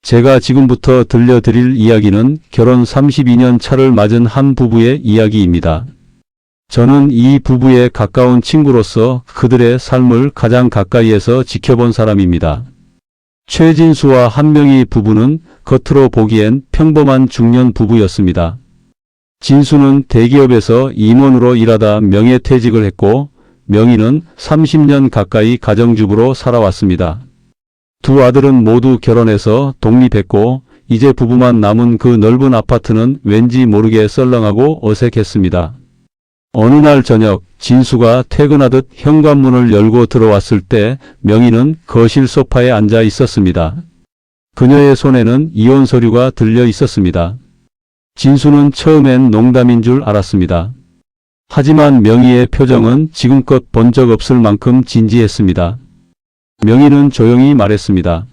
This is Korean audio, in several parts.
제가 지금부터 들려드릴 이야기는 결혼 32년 차를 맞은 한 부부의 이야기입니다. 저는 이 부부의 가까운 친구로서 그들의 삶을 가장 가까이에서 지켜본 사람입니다. 최진수와 한명희 부부는 겉으로 보기엔 평범한 중년 부부였습니다. 진수는 대기업에서 임원으로 일하다 명예퇴직을 했고 명희는 30년 가까이 가정주부로 살아왔습니다. 두 아들은 모두 결혼해서 독립했고 이제 부부만 남은 그 넓은 아파트는 왠지 모르게 썰렁하고 어색했습니다. 어느 날 저녁 진수가 퇴근하듯 현관문을 열고 들어왔을 때 명희는 거실 소파에 앉아 있었습니다. 그녀의 손에는 이혼 서류가 들려 있었습니다. 진수는 처음엔 농담인 줄 알았습니다. 하지만 명희의 표정은 지금껏 본 적 없을 만큼 진지했습니다. 명희는 조용히 말했습니다.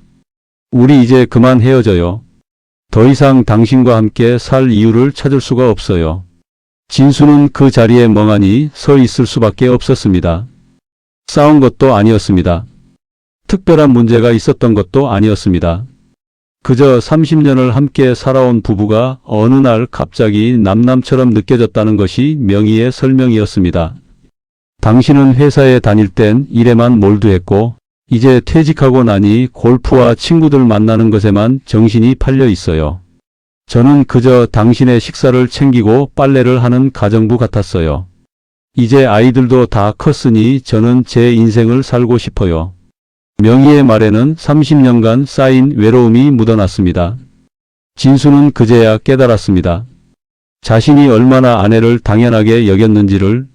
우리 이제 그만 헤어져요. 더 이상 당신과 함께 살 이유를 찾을 수가 없어요. 진수는 그 자리에 멍하니 서 있을 수밖에 없었습니다. 싸운 것도 아니었습니다. 특별한 문제가 있었던 것도 아니었습니다. 그저 30년을 함께 살아온 부부가 어느 날 갑자기 남남처럼 느껴졌다는 것이 명희의 설명이었습니다. 당신은 회사에 다닐 땐 일에만 몰두했고 이제 퇴직하고 나니 골프와 친구들 만나는 것에만 정신이 팔려 있어요. 저는 그저 당신의 식사를 챙기고 빨래를 하는 가정부 같았어요. 이제 아이들도 다 컸으니 저는 제 인생을 살고 싶어요. 명희의 말에는 30년간 쌓인 외로움이 묻어났습니다. 진수는 그제야 깨달았습니다. 자신이 얼마나 아내를 당연하게 여겼는지를.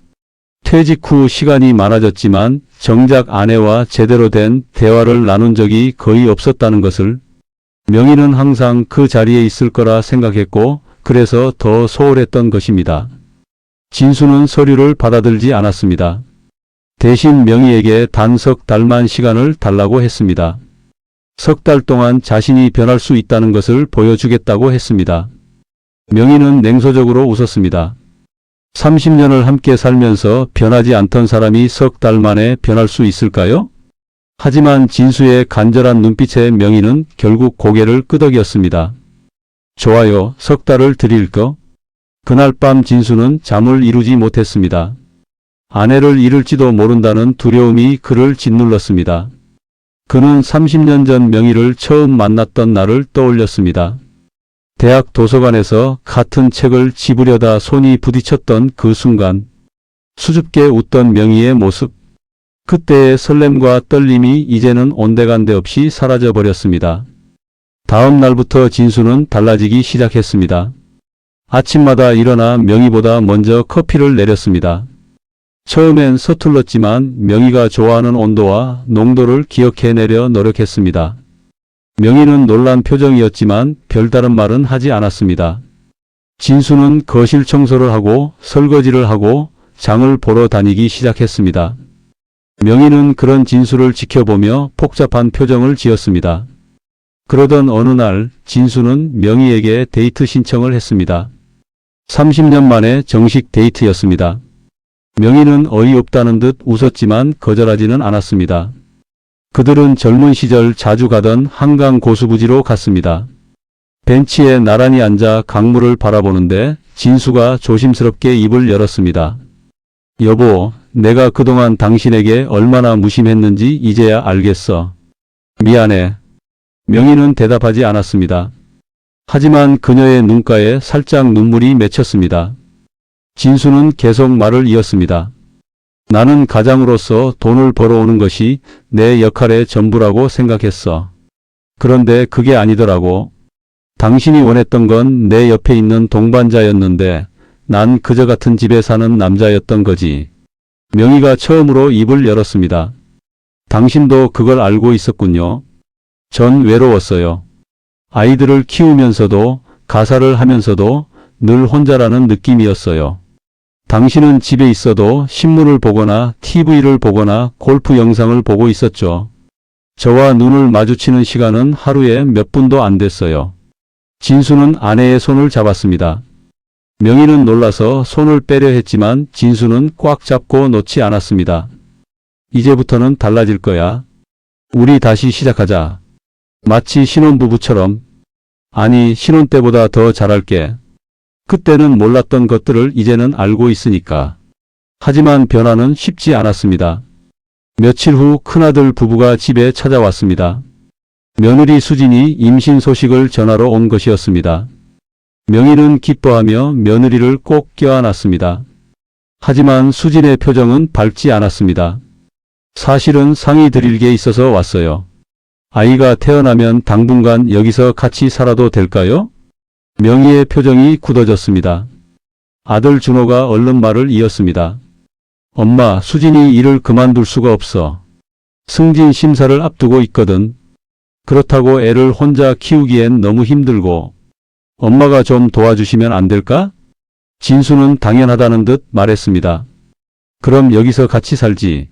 퇴직 후 시간이 많아졌지만 정작 아내와 제대로 된 대화를 나눈 적이 거의 없었다는 것을. 명희는 항상 그 자리에 있을 거라 생각했고 그래서 더 소홀했던 것입니다. 진수는 서류를 받아들지 않았습니다. 대신 명희에게 단 석 달만 시간을 달라고 했습니다. 석 달 동안 자신이 변할 수 있다는 것을 보여주겠다고 했습니다. 명희는 냉소적으로 웃었습니다. 30년을 함께 살면서 변하지 않던 사람이 석 달 만에 변할 수 있을까요? 하지만 진수의 간절한 눈빛에 명희는 결국 고개를 끄덕였습니다. 좋아요, 석 달을 드릴까? 그날 밤 진수는 잠을 이루지 못했습니다. 아내를 잃을지도 모른다는 두려움이 그를 짓눌렀습니다. 그는 30년 전 명희를 처음 만났던 날을 떠올렸습니다. 대학 도서관에서 같은 책을 집으려다 손이 부딪혔던 그 순간, 수줍게 웃던 명희의 모습, 그때의 설렘과 떨림이 이제는 온데간데 없이 사라져 버렸습니다. 다음 날부터 진수는 달라지기 시작했습니다. 아침마다 일어나 명희보다 먼저 커피를 내렸습니다. 처음엔 서툴렀지만 명희가 좋아하는 온도와 농도를 기억해내려 노력했습니다. 명희는 놀란 표정이었지만 별다른 말은 하지 않았습니다. 진수는 거실 청소를 하고 설거지를 하고 장을 보러 다니기 시작했습니다. 명희는 그런 진수를 지켜보며 복잡한 표정을 지었습니다. 그러던 어느 날 진수는 명희에게 데이트 신청을 했습니다. 30년 만에 정식 데이트였습니다. 명희는 어이없다는 듯 웃었지만 거절하지는 않았습니다. 그들은 젊은 시절 자주 가던 한강 고수부지로 갔습니다. 벤치에 나란히 앉아 강물을 바라보는데 진수가 조심스럽게 입을 열었습니다. 여보, 내가 그동안 당신에게 얼마나 무심했는지 이제야 알겠어. 미안해. 명희는 대답하지 않았습니다. 하지만 그녀의 눈가에 살짝 눈물이 맺혔습니다. 진수는 계속 말을 이었습니다. 나는 가장으로서 돈을 벌어오는 것이 내 역할의 전부라고 생각했어. 그런데 그게 아니더라고. 당신이 원했던 건 내 옆에 있는 동반자였는데 난 그저 같은 집에 사는 남자였던 거지. 명희가 처음으로 입을 열었습니다. 당신도 그걸 알고 있었군요. 전 외로웠어요. 아이들을 키우면서도 가사를 하면서도 늘 혼자라는 느낌이었어요. 당신은 집에 있어도 신문을 보거나 TV를 보거나 골프 영상을 보고 있었죠. 저와 눈을 마주치는 시간은 하루에 몇 분도 안 됐어요. 진수는 아내의 손을 잡았습니다. 명희는 놀라서 손을 빼려 했지만 진수는 꽉 잡고 놓지 않았습니다. 이제부터는 달라질 거야. 우리 다시 시작하자. 마치 신혼부부처럼. 아니, 신혼 때보다 더 잘할게. 그때는 몰랐던 것들을 이제는 알고 있으니까. 하지만 변화는 쉽지 않았습니다. 며칠 후 큰아들 부부가 집에 찾아왔습니다. 며느리 수진이 임신 소식을 전하러 온 것이었습니다. 명희는 기뻐하며 며느리를 꼭 껴안았습니다. 하지만 수진의 표정은 밝지 않았습니다. 사실은 상의 드릴 게 있어서 왔어요. 아이가 태어나면 당분간 여기서 같이 살아도 될까요? 명희의 표정이 굳어졌습니다. 아들 준호가 얼른 말을 이었습니다. 엄마, 수진이 일을 그만둘 수가 없어. 승진 심사를 앞두고 있거든. 그렇다고 애를 혼자 키우기엔 너무 힘들고 엄마가 좀 도와주시면 안 될까? 진수는 당연하다는 듯 말했습니다. 그럼 여기서 같이 살지.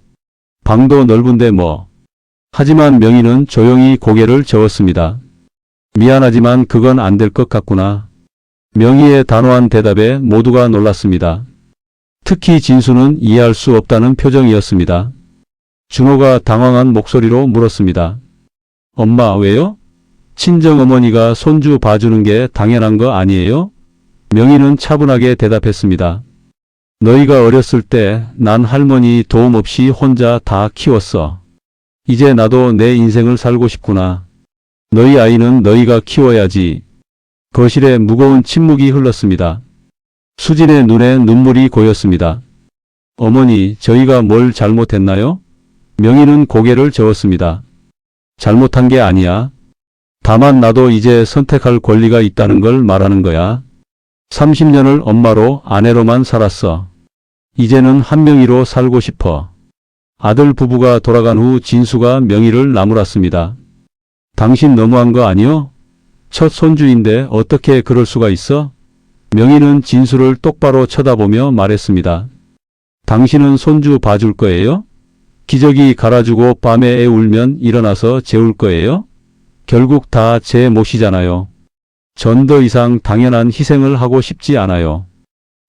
방도 넓은데 뭐. 하지만 명희는 조용히 고개를 저었습니다. 미안하지만 그건 안 될 것 같구나. 명희의 단호한 대답에 모두가 놀랐습니다. 특히 진수는 이해할 수 없다는 표정이었습니다. 준호가 당황한 목소리로 물었습니다. 엄마, 왜요? 친정어머니가 손주 봐주는 게 당연한 거 아니에요? 명희는 차분하게 대답했습니다. 너희가 어렸을 때 난 할머니 도움 없이 혼자 다 키웠어. 이제 나도 내 인생을 살고 싶구나. 너희 아이는 너희가 키워야지. 거실에 무거운 침묵이 흘렀습니다. 수진의 눈에 눈물이 고였습니다. 어머니, 저희가 뭘 잘못했나요? 명희는 고개를 저었습니다. 잘못한 게 아니야. 다만 나도 이제 선택할 권리가 있다는 걸 말하는 거야. 30년을 엄마로 아내로만 살았어. 이제는 한 명의로 살고 싶어. 아들 부부가 돌아간 후 진수가 명희를 나무랐습니다. 당신 너무한 거 아니요? 첫 손주인데 어떻게 그럴 수가 있어? 명희는 진수를 똑바로 쳐다보며 말했습니다. 당신은 손주 봐줄 거예요? 기저귀 갈아주고 밤에 애 울면 일어나서 재울 거예요? 결국 다 제 몫이잖아요. 전 더 이상 당연한 희생을 하고 싶지 않아요.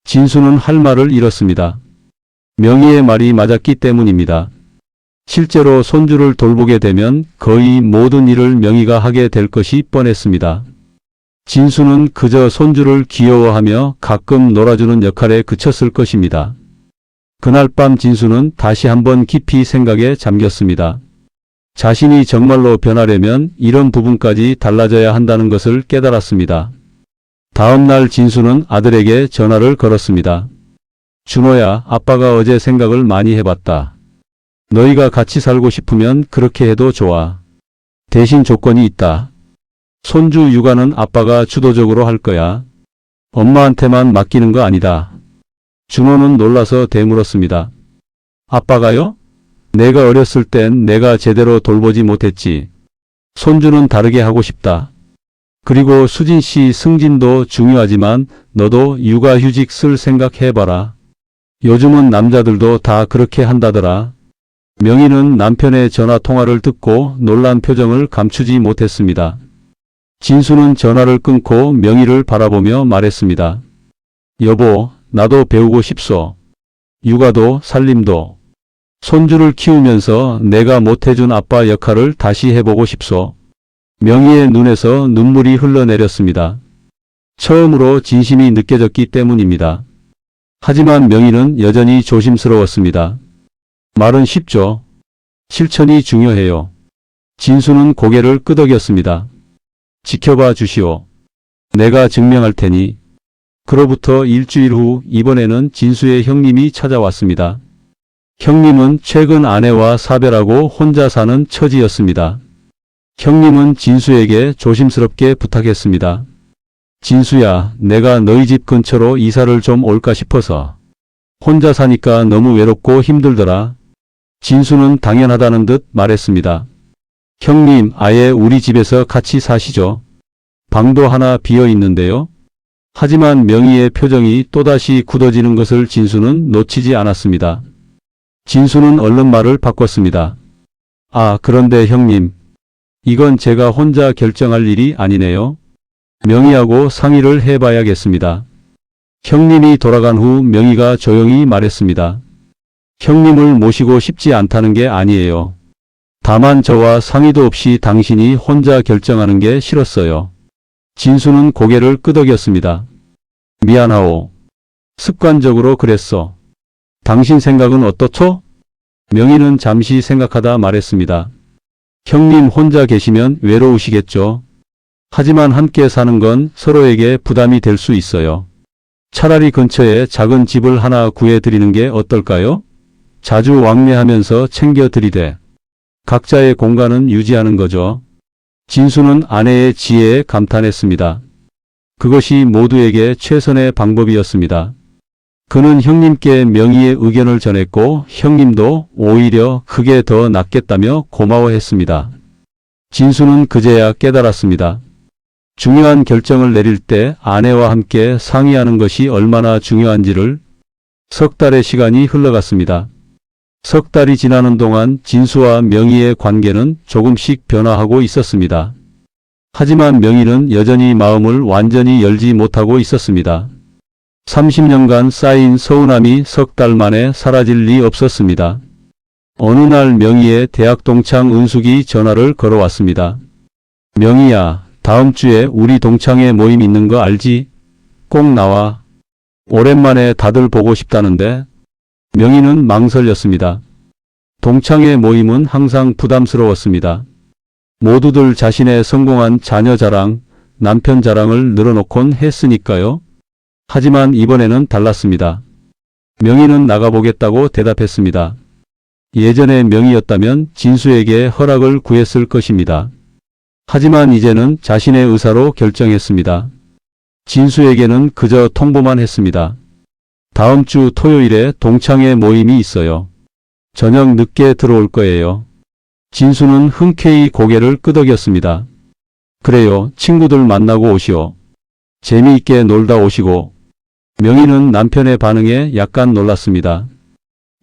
진수는 할 말을 잃었습니다. 명희의 말이 맞았기 때문입니다. 실제로 손주를 돌보게 되면 거의 모든 일을 명희가 하게 될 것이 뻔했습니다. 진수는 그저 손주를 귀여워하며 가끔 놀아주는 역할에 그쳤을 것입니다. 그날 밤 진수는 다시 한번 깊이 생각에 잠겼습니다. 자신이 정말로 변하려면 이런 부분까지 달라져야 한다는 것을 깨달았습니다. 다음 날 진수는 아들에게 전화를 걸었습니다. 준호야, 아빠가 어제 생각을 많이 해봤다. 너희가 같이 살고 싶으면 그렇게 해도 좋아. 대신 조건이 있다. 손주 육아는 아빠가 주도적으로 할 거야. 엄마한테만 맡기는 거 아니다. 준호는 놀라서 되물었습니다. 아빠가요? 내가 어렸을 땐 내가 제대로 돌보지 못했지. 손주는 다르게 하고 싶다. 그리고 수진 씨 승진도 중요하지만 너도 육아휴직 쓸 생각 해봐라. 요즘은 남자들도 다 그렇게 한다더라. 명희는 남편의 전화 통화를 듣고 놀란 표정을 감추지 못했습니다. 진수는 전화를 끊고 명희를 바라보며 말했습니다. 여보, 나도 배우고 싶소. 육아도 살림도. 손주를 키우면서 내가 못해준 아빠 역할을 다시 해보고 싶소. 명희의 눈에서 눈물이 흘러내렸습니다. 처음으로 진심이 느껴졌기 때문입니다. 하지만 명희는 여전히 조심스러웠습니다. 말은 쉽죠. 실천이 중요해요. 진수는 고개를 끄덕였습니다. 지켜봐 주시오. 내가 증명할 테니. 그로부터 일주일 후 이번에는 진수의 형님이 찾아왔습니다. 형님은 최근 아내와 사별하고 혼자 사는 처지였습니다. 형님은 진수에게 조심스럽게 부탁했습니다. 진수야, 내가 너희 집 근처로 이사를 좀 올까 싶어서. 혼자 사니까 너무 외롭고 힘들더라. 진수는 당연하다는 듯 말했습니다. 형님, 아예 우리 집에서 같이 사시죠. 방도 하나 비어 있는데요. 하지만 명희의 표정이 또다시 굳어지는 것을 진수는 놓치지 않았습니다. 진수는 얼른 말을 바꿨습니다. 아, 그런데 형님, 이건 제가 혼자 결정할 일이 아니네요. 명희하고 상의를 해봐야겠습니다. 형님이 돌아간 후 명희가 조용히 말했습니다. 형님을 모시고 싶지 않다는 게 아니에요. 다만 저와 상의도 없이 당신이 혼자 결정하는 게 싫었어요. 진수는 고개를 끄덕였습니다. 미안하오. 습관적으로 그랬어. 당신 생각은 어떻소? 명희는 잠시 생각하다 말했습니다. 형님 혼자 계시면 외로우시겠죠. 하지만 함께 사는 건 서로에게 부담이 될 수 있어요. 차라리 근처에 작은 집을 하나 구해드리는 게 어떨까요? 자주 왕래하면서 챙겨드리되 각자의 공간은 유지하는 거죠. 진수는 아내의 지혜에 감탄했습니다. 그것이 모두에게 최선의 방법이었습니다. 그는 형님께 명희의 의견을 전했고 형님도 오히려 그게 더 낫겠다며 고마워했습니다. 진수는 그제야 깨달았습니다. 중요한 결정을 내릴 때 아내와 함께 상의하는 것이 얼마나 중요한지를. 석 달의 시간이 흘러갔습니다. 석 달이 지나는 동안 진수와 명희의 관계는 조금씩 변화하고 있었습니다. 하지만 명희는 여전히 마음을 완전히 열지 못하고 있었습니다. 30년간 쌓인 서운함이 석 달 만에 사라질 리 없었습니다. 어느 날 명희의 대학 동창 은숙이 전화를 걸어왔습니다. 명희야, 다음 주에 우리 동창회 모임 있는 거 알지? 꼭 나와. 오랜만에 다들 보고 싶다는데. 명희는 망설였습니다. 동창회 모임은 항상 부담스러웠습니다. 모두들 자신의 성공한 자녀 자랑, 남편 자랑을 늘어놓곤 했으니까요. 하지만 이번에는 달랐습니다. 명희는 나가보겠다고 대답했습니다. 예전에 명희였다면 진수에게 허락을 구했을 것입니다. 하지만 이제는 자신의 의사로 결정했습니다. 진수에게는 그저 통보만 했습니다. 다음 주 토요일에 동창회 모임이 있어요. 저녁 늦게 들어올 거예요. 진수는 흔쾌히 고개를 끄덕였습니다. 그래요, 친구들 만나고 오시오. 재미있게 놀다 오시고. 명희는 남편의 반응에 약간 놀랐습니다.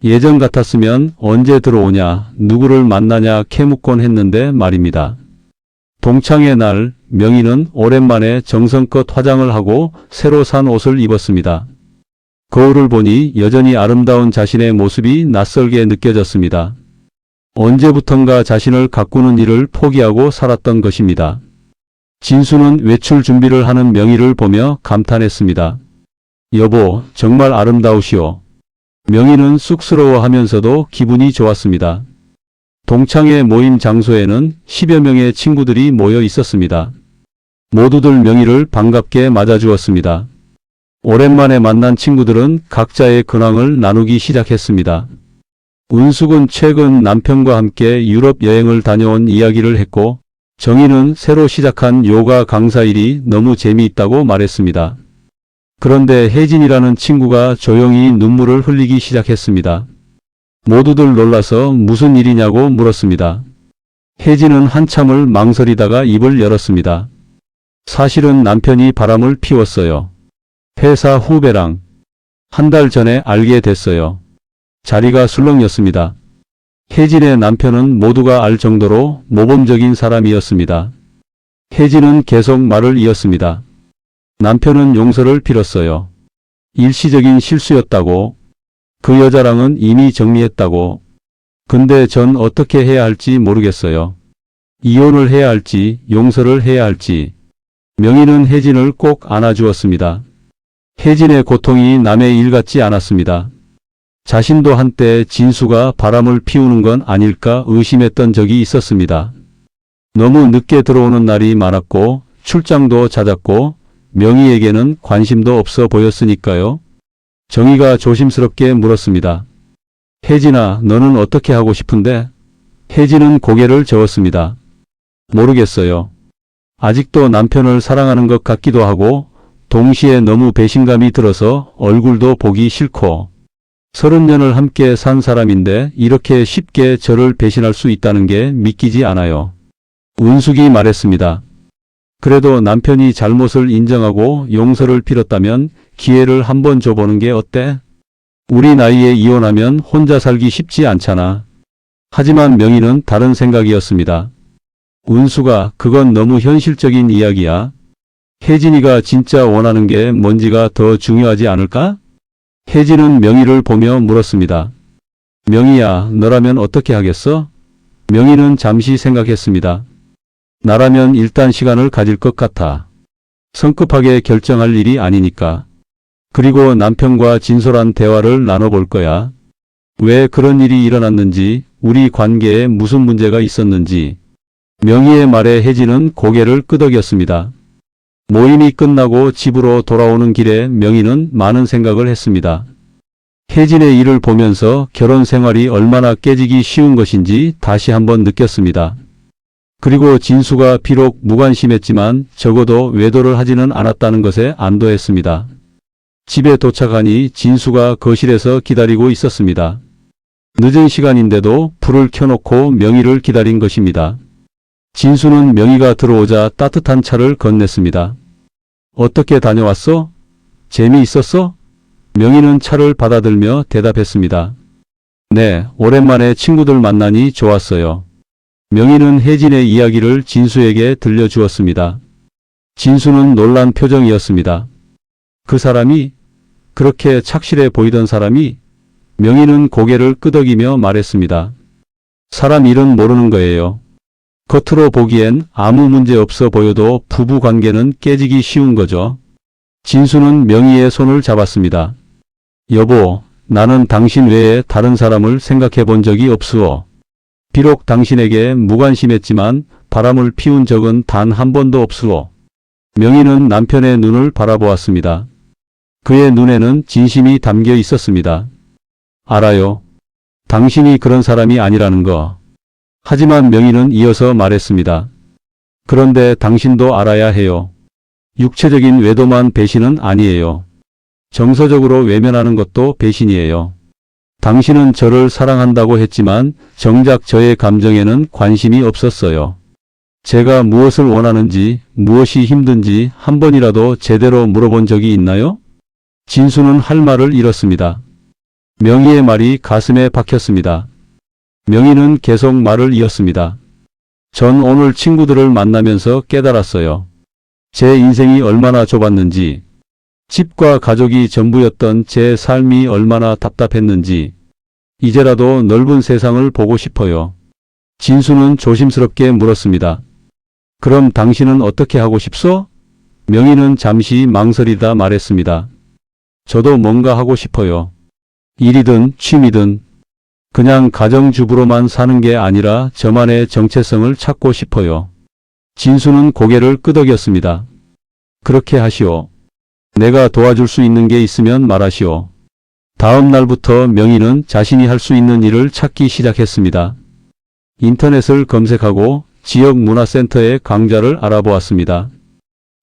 예전 같았으면 언제 들어오냐, 누구를 만나냐 캐묻곤 했는데 말입니다. 동창회 날 명희는 오랜만에 정성껏 화장을 하고 새로 산 옷을 입었습니다. 거울을 보니 여전히 아름다운 자신의 모습이 낯설게 느껴졌습니다. 언제부턴가 자신을 가꾸는 일을 포기하고 살았던 것입니다. 진수는 외출 준비를 하는 명희를 보며 감탄했습니다. 여보, 정말 아름다우시오. 명희는 쑥스러워하면서도 기분이 좋았습니다. 동창회 모임 장소에는 10여 명의 친구들이 모여 있었습니다. 모두들 명희를 반갑게 맞아주었습니다. 오랜만에 만난 친구들은 각자의 근황을 나누기 시작했습니다. 은숙은 최근 남편과 함께 유럽 여행을 다녀온 이야기를 했고, 정희는 새로 시작한 요가 강사 일이 너무 재미있다고 말했습니다. 그런데 혜진이라는 친구가 조용히 눈물을 흘리기 시작했습니다. 모두들 놀라서 무슨 일이냐고 물었습니다. 혜진은 한참을 망설이다가 입을 열었습니다. 사실은 남편이 바람을 피웠어요. 회사 후배랑 한 달 전에 알게 됐어요. 자리가 술렁였습니다. 혜진의 남편은 모두가 알 정도로 모범적인 사람이었습니다. 혜진은 계속 말을 이었습니다. 남편은 용서를 빌었어요. 일시적인 실수였다고. 그 여자랑은 이미 정리했다고. 근데 전 어떻게 해야 할지 모르겠어요. 이혼을 해야 할지 용서를 해야 할지. 명희는 혜진을 꼭 안아주었습니다. 혜진의 고통이 남의 일 같지 않았습니다. 자신도 한때 진수가 바람을 피우는 건 아닐까 의심했던 적이 있었습니다. 너무 늦게 들어오는 날이 많았고 출장도 잦았고 명희에게는 관심도 없어 보였으니까요. 정희가 조심스럽게 물었습니다. 혜진아, 너는 어떻게 하고 싶은데? 혜진은 고개를 저었습니다. 모르겠어요. 아직도 남편을 사랑하는 것 같기도 하고 동시에 너무 배신감이 들어서 얼굴도 보기 싫고 30년을 함께 산 사람인데 이렇게 쉽게 저를 배신할 수 있다는 게 믿기지 않아요. 은숙이 말했습니다. 그래도 남편이 잘못을 인정하고 용서를 빌었다면 기회를 한번 줘보는 게 어때? 우리 나이에 이혼하면 혼자 살기 쉽지 않잖아. 하지만 명희는 다른 생각이었습니다. 은수가 그건 너무 현실적인 이야기야. 혜진이가 진짜 원하는 게 뭔지가 더 중요하지 않을까? 혜진은 명희를 보며 물었습니다. 명희야, 너라면 어떻게 하겠어? 명희는 잠시 생각했습니다. 나라면 일단 시간을 가질 것 같아. 성급하게 결정할 일이 아니니까. 그리고 남편과 진솔한 대화를 나눠볼 거야. 왜 그런 일이 일어났는지, 우리 관계에 무슨 문제가 있었는지. 명희의 말에 혜진은 고개를 끄덕였습니다. 모임이 끝나고 집으로 돌아오는 길에 명희는 많은 생각을 했습니다. 혜진의 일을 보면서 결혼 생활이 얼마나 깨지기 쉬운 것인지 다시 한번 느꼈습니다. 그리고 진수가 비록 무관심했지만 적어도 외도를 하지는 않았다는 것에 안도했습니다. 집에 도착하니 진수가 거실에서 기다리고 있었습니다. 늦은 시간인데도 불을 켜놓고 명희를 기다린 것입니다. 진수는 명희가 들어오자 따뜻한 차를 건넸습니다. 어떻게 다녀왔어? 재미있었어? 명희는 차를 받아들며 대답했습니다. 네, 오랜만에 친구들 만나니 좋았어요. 명희는 혜진의 이야기를 진수에게 들려주었습니다. 진수는 놀란 표정이었습니다. 그 사람이, 그렇게 착실해 보이던 사람이? 명희는 고개를 끄덕이며 말했습니다. 사람 일은 모르는 거예요. 겉으로 보기엔 아무 문제 없어 보여도 부부 관계는 깨지기 쉬운 거죠. 진수는 명희의 손을 잡았습니다. 여보, 나는 당신 외에 다른 사람을 생각해 본 적이 없으오. 비록 당신에게 무관심했지만 바람을 피운 적은 단 한 번도 없으오. 명희는 남편의 눈을 바라보았습니다. 그의 눈에는 진심이 담겨 있었습니다. 알아요. 당신이 그런 사람이 아니라는 거. 하지만 명희는 이어서 말했습니다. 그런데 당신도 알아야 해요. 육체적인 외도만 배신은 아니에요. 정서적으로 외면하는 것도 배신이에요. 당신은 저를 사랑한다고 했지만 정작 저의 감정에는 관심이 없었어요. 제가 무엇을 원하는지, 무엇이 힘든지 한 번이라도 제대로 물어본 적이 있나요? 진수는 할 말을 잃었습니다. 명희의 말이 가슴에 박혔습니다. 명희는 계속 말을 이었습니다. 전 오늘 친구들을 만나면서 깨달았어요. 제 인생이 얼마나 좁았는지, 집과 가족이 전부였던 제 삶이 얼마나 답답했는지, 이제라도 넓은 세상을 보고 싶어요. 진수는 조심스럽게 물었습니다. 그럼 당신은 어떻게 하고 싶소? 명희는 잠시 망설이다 말했습니다. 저도 뭔가 하고 싶어요. 일이든 취미든 그냥 가정주부로만 사는 게 아니라 저만의 정체성을 찾고 싶어요. 진수는 고개를 끄덕였습니다. 그렇게 하시오. 내가 도와줄 수 있는 게 있으면 말하시오. 다음 날부터 명희는 자신이 할 수 있는 일을 찾기 시작했습니다. 인터넷을 검색하고 지역 문화센터의 강좌를 알아보았습니다.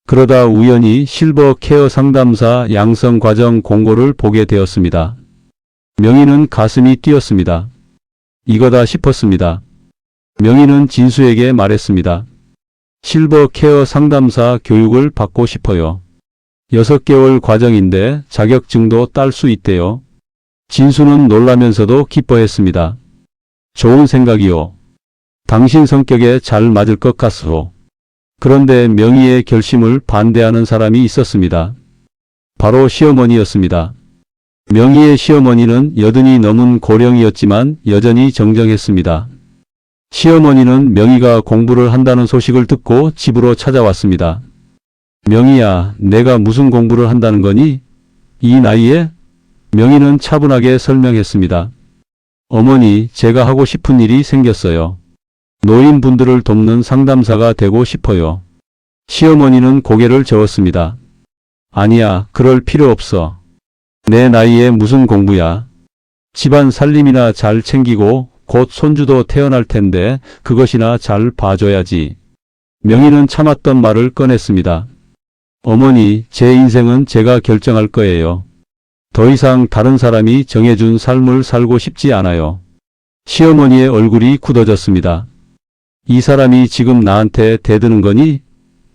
그러다 우연히 실버 케어 상담사 양성 과정 공고를 보게 되었습니다. 명희는 가슴이 뛰었습니다. 이거다 싶었습니다. 명희는 진수에게 말했습니다. 실버 케어 상담사 교육을 받고 싶어요. 6개월 과정인데 자격증도 딸 수 있대요. 진수는 놀라면서도 기뻐했습니다. 좋은 생각이요. 당신 성격에 잘 맞을 것 같소. 그런데 명희의 결심을 반대하는 사람이 있었습니다. 바로 시어머니였습니다. 명희의 시어머니는 80이 넘은 고령이었지만 여전히 정정했습니다. 시어머니는 명희가 공부를 한다는 소식을 듣고 집으로 찾아왔습니다. 명희야, 내가 무슨 공부를 한다는 거니? 이 나이에? 명희는 차분하게 설명했습니다. 어머니, 제가 하고 싶은 일이 생겼어요. 노인분들을 돕는 상담사가 되고 싶어요. 시어머니는 고개를 저었습니다. 아니야, 그럴 필요 없어. 내 나이에 무슨 공부야. 집안 살림이나 잘 챙기고 곧 손주도 태어날 텐데 그것이나 잘 봐줘야지. 명희는 참았던 말을 꺼냈습니다. 어머니, 제 인생은 제가 결정할 거예요. 더 이상 다른 사람이 정해준 삶을 살고 싶지 않아요. 시어머니의 얼굴이 굳어졌습니다. 이 사람이 지금 나한테 대드는 거니?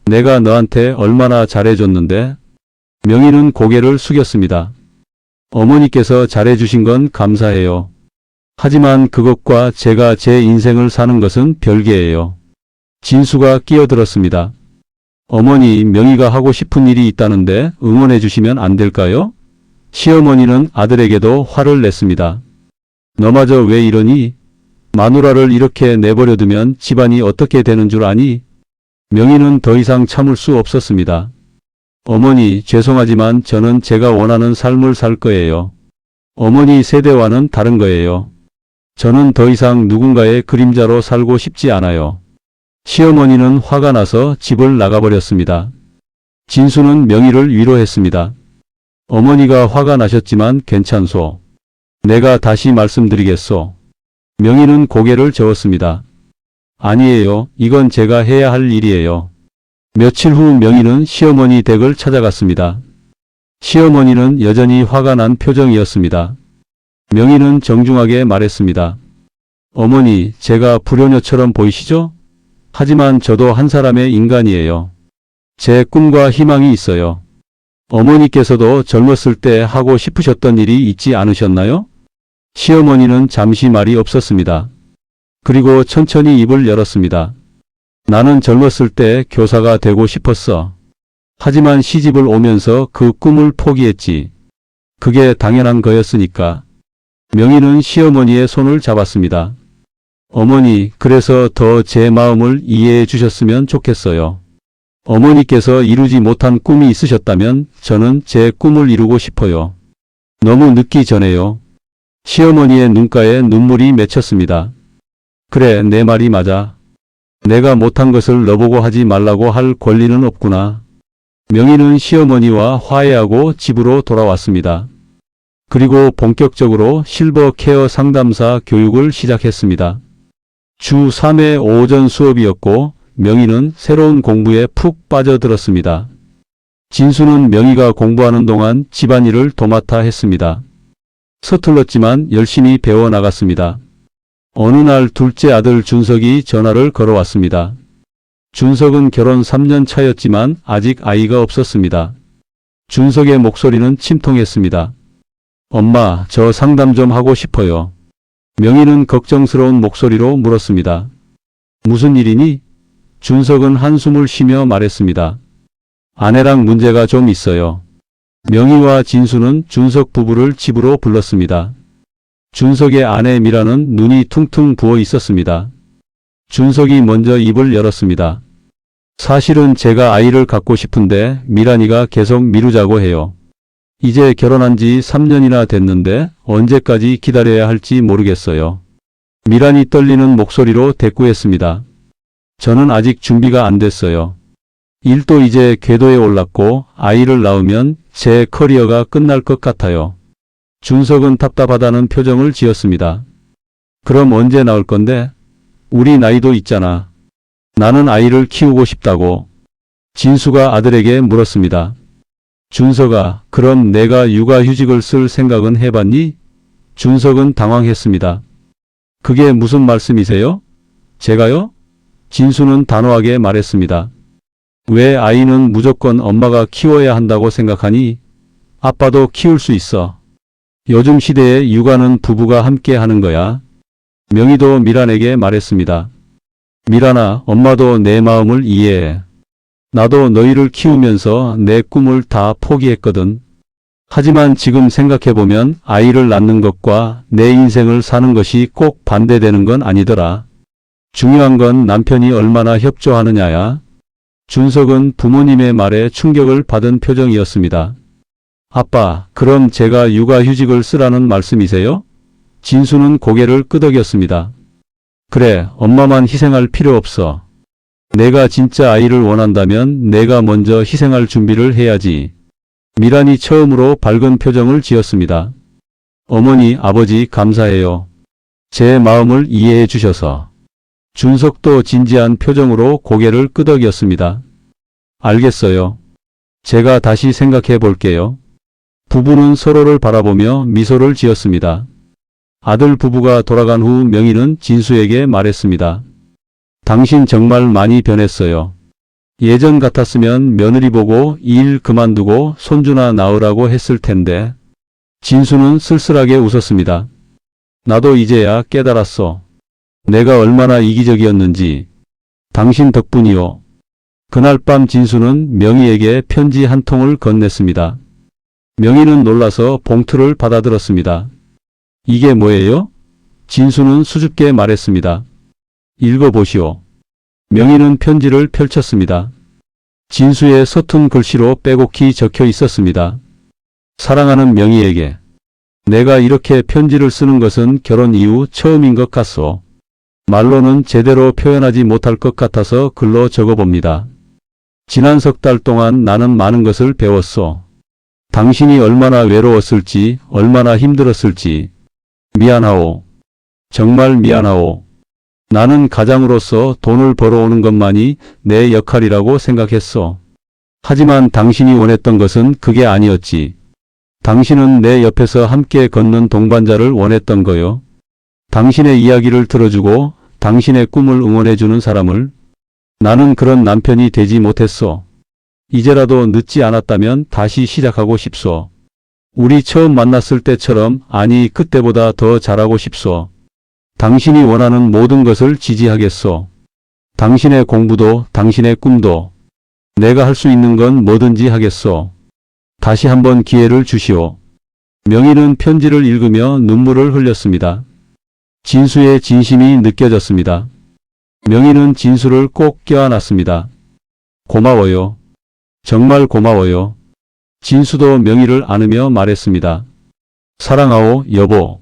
내가 너한테 얼마나 잘해줬는데? 명희는 고개를 숙였습니다. 어머니께서 잘해주신 건 감사해요. 하지만 그것과 제가 제 인생을 사는 것은 별개예요. 진수가 끼어들었습니다. 어머니, 명희가 하고 싶은 일이 있다는데 응원해 주시면 안 될까요? 시어머니는 아들에게도 화를 냈습니다. 너마저 왜 이러니? 마누라를 이렇게 내버려두면 집안이 어떻게 되는 줄 아니? 명희는 더 이상 참을 수 없었습니다. 어머니, 죄송하지만 저는 제가 원하는 삶을 살 거예요. 어머니 세대와는 다른 거예요. 저는 더 이상 누군가의 그림자로 살고 싶지 않아요. 시어머니는 화가 나서 집을 나가버렸습니다. 진수는 명희를 위로했습니다. 어머니가 화가 나셨지만 괜찮소. 내가 다시 말씀드리겠소. 명희는 고개를 저었습니다. 아니에요. 이건 제가 해야 할 일이에요. 며칠 후 명희는 시어머니 댁을 찾아갔습니다. 시어머니는 여전히 화가 난 표정이었습니다. 명희는 정중하게 말했습니다. 어머니, 제가 불효녀처럼 보이시죠? 하지만 저도 한 사람의 인간이에요. 제 꿈과 희망이 있어요. 어머니께서도 젊었을 때 하고 싶으셨던 일이 있지 않으셨나요? 시어머니는 잠시 말이 없었습니다. 그리고 천천히 입을 열었습니다. 나는 젊었을 때 교사가 되고 싶었어. 하지만 시집을 오면서 그 꿈을 포기했지. 그게 당연한 거였으니까. 명희는 시어머니의 손을 잡았습니다. 어머니, 그래서 더 제 마음을 이해해 주셨으면 좋겠어요. 어머니께서 이루지 못한 꿈이 있으셨다면 저는 제 꿈을 이루고 싶어요. 너무 늦기 전에요. 시어머니의 눈가에 눈물이 맺혔습니다. 그래, 내 말이 맞아. 내가 못한 것을 너보고 하지 말라고 할 권리는 없구나. 명희는 시어머니와 화해하고 집으로 돌아왔습니다. 그리고 본격적으로 실버 케어 상담사 교육을 시작했습니다. 주 3회 오전 수업이었고 명희는 새로운 공부에 푹 빠져들었습니다. 진수는 명희가 공부하는 동안 집안일을 도맡아 했습니다. 서툴렀지만 열심히 배워나갔습니다. 어느 날 둘째 아들 준석이 전화를 걸어왔습니다. 준석은 결혼 3년 차였지만 아직 아이가 없었습니다. 준석의 목소리는 침통했습니다. 엄마, 저 상담 좀 하고 싶어요. 명희는 걱정스러운 목소리로 물었습니다. 무슨 일이니? 준석은 한숨을 쉬며 말했습니다. 아내랑 문제가 좀 있어요. 명희와 진수는 준석 부부를 집으로 불렀습니다. 준석의 아내 미라는 눈이 퉁퉁 부어 있었습니다. 준석이 먼저 입을 열었습니다. 사실은 제가 아이를 갖고 싶은데 미란이가 계속 미루자고 해요. 이제 결혼한 지 3년이나 됐는데 언제까지 기다려야 할지 모르겠어요. 미란이 떨리는 목소리로 대꾸했습니다. 저는 아직 준비가 안 됐어요. 일도 이제 궤도에 올랐고 아이를 낳으면 제 커리어가 끝날 것 같아요. 준석은 답답하다는 표정을 지었습니다. 그럼 언제 나올 건데? 우리 나이도 있잖아. 나는 아이를 키우고 싶다고. 진수가 아들에게 물었습니다. 준석아, 그럼 내가 육아휴직을 쓸 생각은 해봤니? 준석은 당황했습니다. 그게 무슨 말씀이세요? 제가요? 진수는 단호하게 말했습니다. 왜 아이는 무조건 엄마가 키워야 한다고 생각하니? 아빠도 키울 수 있어. 요즘 시대에 육아는 부부가 함께 하는 거야. 명희도 미란에게 말했습니다. 미란아, 엄마도 내 마음을 이해해. 나도 너희를 키우면서 내 꿈을 다 포기했거든. 하지만 지금 생각해보면 아이를 낳는 것과 내 인생을 사는 것이 꼭 반대되는 건 아니더라. 중요한 건 남편이 얼마나 협조하느냐야. 준석은 부모님의 말에 충격을 받은 표정이었습니다. 아빠, 그럼 제가 육아휴직을 쓰라는 말씀이세요? 진수는 고개를 끄덕였습니다. 그래, 엄마만 희생할 필요 없어. 내가 진짜 아이를 원한다면 내가 먼저 희생할 준비를 해야지. 미란이 처음으로 밝은 표정을 지었습니다. 어머니, 아버지 감사해요. 제 마음을 이해해 주셔서. 준석도 진지한 표정으로 고개를 끄덕였습니다. 알겠어요. 제가 다시 생각해 볼게요. 부부는 서로를 바라보며 미소를 지었습니다. 아들 부부가 돌아간 후 명희는 진수에게 말했습니다. 당신 정말 많이 변했어요. 예전 같았으면 며느리 보고 일 그만두고 손주나 낳으라고 했을 텐데. 진수는 쓸쓸하게 웃었습니다. 나도 이제야 깨달았어. 내가 얼마나 이기적이었는지. 당신 덕분이요. 그날 밤 진수는 명희에게 편지 한 통을 건넸습니다. 명희는 놀라서 봉투를 받아들었습니다. 이게 뭐예요? 진수는 수줍게 말했습니다. 읽어보시오. 명희는 편지를 펼쳤습니다. 진수의 서툰 글씨로 빼곡히 적혀 있었습니다. 사랑하는 명희에게 내가 이렇게 편지를 쓰는 것은 결혼 이후 처음인 것 같소. 말로는 제대로 표현하지 못할 것 같아서 글로 적어봅니다. 지난 석 달 동안 나는 많은 것을 배웠소. 당신이 얼마나 외로웠을지, 얼마나 힘들었을지. 미안하오. 정말 미안하오. 나는 가장으로서 돈을 벌어오는 것만이 내 역할이라고 생각했소. 하지만 당신이 원했던 것은 그게 아니었지. 당신은 내 옆에서 함께 걷는 동반자를 원했던 거요. 당신의 이야기를 들어주고 당신의 꿈을 응원해주는 사람을. 나는 그런 남편이 되지 못했소. 이제라도 늦지 않았다면 다시 시작하고 싶소. 우리 처음 만났을 때처럼, 아니 그때보다 더 잘하고 싶소. 당신이 원하는 모든 것을 지지하겠소. 당신의 공부도 당신의 꿈도. 내가 할 수 있는 건 뭐든지 하겠소. 다시 한번 기회를 주시오. 명희는 편지를 읽으며 눈물을 흘렸습니다. 진수의 진심이 느껴졌습니다. 명희는 진수를 꼭 껴안았습니다. 고마워요. 정말 고마워요. 진수도 명희를 안으며 말했습니다. 사랑하오, 여보.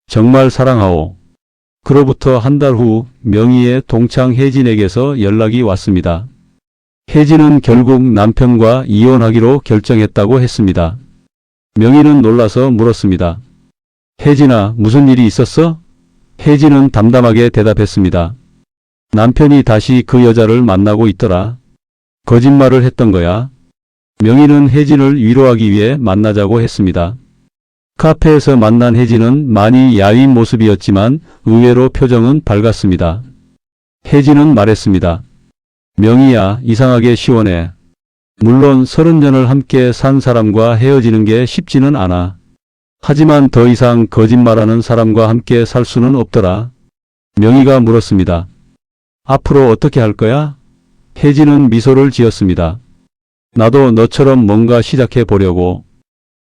정말 사랑하오. 그로부터 한 달 후 명희의 동창 혜진에게서 연락이 왔습니다. 혜진은 결국 남편과 이혼하기로 결정했다고 했습니다. 명희는 놀라서 물었습니다. 혜진아, 무슨 일이 있었어? 혜진은 담담하게 대답했습니다. 남편이 다시 그 여자를 만나고 있더라. 거짓말을 했던 거야. 명희는 혜진을 위로하기 위해 만나자고 했습니다. 카페에서 만난 혜진은 많이 야윈 모습이었지만 의외로 표정은 밝았습니다. 혜진은 말했습니다. 명희야, 이상하게 시원해. 물론 30년을 함께 산 사람과 헤어지는 게 쉽지는 않아. 하지만 더 이상 거짓말하는 사람과 함께 살 수는 없더라. 명희가 물었습니다. 앞으로 어떻게 할 거야? 혜진은 미소를 지었습니다. 나도 너처럼 뭔가 시작해 보려고.